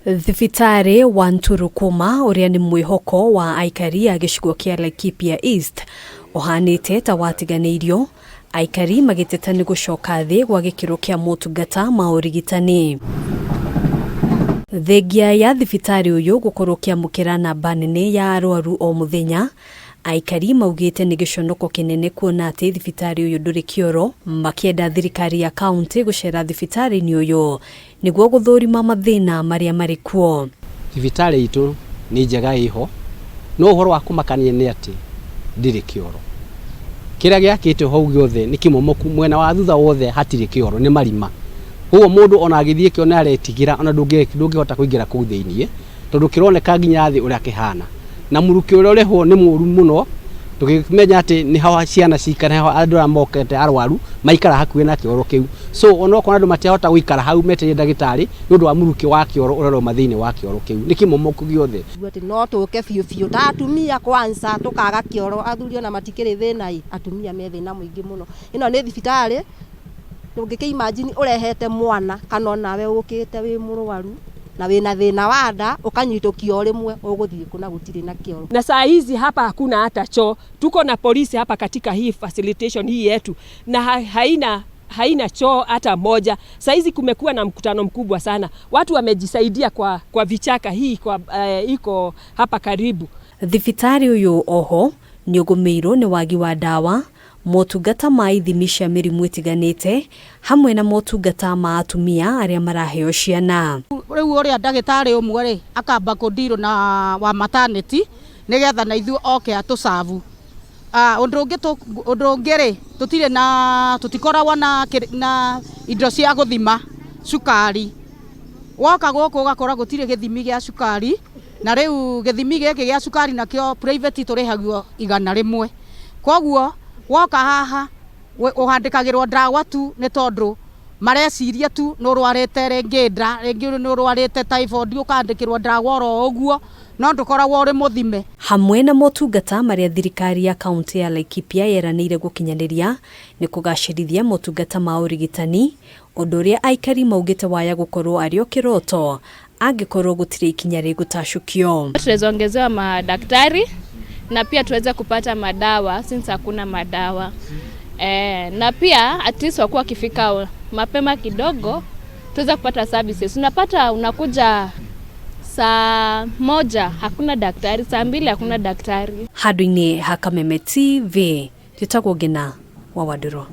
Thibitari wa Nturukuma uria ni mwihoko wa aikari a gicigo kia Laikipia East ohanite ta watiganirio aikari magiteta ni gucoka thi gwa gikiro kia motungata ma urigitani. Thengia ya thibitari uyu gukorwo kiamukira namba nene ya arwaru o muthenya, aikari maugite ni giconoko kinene kuona ati thibitari uyu nduri kioro, makienda thirikari ya county gucera thibitari ni uyu niguo guthurima mathina maria mari kuo. Thibitari itu ni njega iho, no uhoro wa kumakania ni ati ndiri kioro. Kira giakite hau giothe ni kimomoku, mwena wa thutha wothe hatiri kioro, ni marima. Huo mundu ona agithie kiona aretigira ona ndungihota kuingira kuu thiini tondu kironeka nginya thi uria kihana, na muruki uria ureho ni muru muno. Tukimenya ati ni hawa ciana cikara hawa andu amokete arwaru maikara hakuhe na kioro kiu, so ono kona andu matihota guikara hau meteje ndagitari nundu wa muruki wa kioro urero mathini wa kioro kiu ni kimomoku giothe. Ati no tuke fiu ta atumia kwanza tukaga kioro, athuri ona matikiri thina atumia me thina muingi muno. Ino ni thibitari ndungike imagine urehete mwana kana nawe ukite wi murwaru na wina thina wa nda ukanyitokio rimwe uguthie kuna gutiri na kioro. Na saa hizi hapa hakuna hata choo. Tuko na polisi hapa katika hii facilitation hii yetu na haina choo hata moja. Saa hizi kumekuwa na mkutano mkubwa sana. Watu wamejisaidia kwa vichaka hii iko hapa karibu. Thibitari uyu oho ni ugumirwo ni wagi wa dawa, motungata ma ithimisha mirimu itiganite hamwe na motungata ma atumia aria maraheo ciana. Riu uria ndagitari umwe ri akamba kundiro na wa maternity nigetha na ithu oke atusavu undu ungi ri tutire na tutikoragwa na indo cia guthima sukari. Woka guku ugakora gutire githimi gia sukari, na riu githimi giki gia sukari nakio private turihagio 100. Koguo woka haha uhandikagirwo ndawa tu ni tondu mareciria tu no rwarete rengi no rwarete typhoid ukandikirwo ndawa ro uguo no ndukoragwo uri muthime. Hamwe na motungata maria thirikari ya county ya Laikipia yeranire gukinyaniria ni kugacirithia motungata ma urigitani, undu uria aikari maugite waya gukorwo ario kiroto angikorwo gutire ikinya ri gutacukio. Tunaongezewa madaktari na pia tuweza kupata madawa since hakuna madawa. Na pia at least wakuwa kifika mapema kidogo tuweza kupata services. Unapata unakuja saa 1 hakuna daktari, saa 2 hakuna daktari. Haduini Hakameme TV, Titagwo Gina wa Waduro.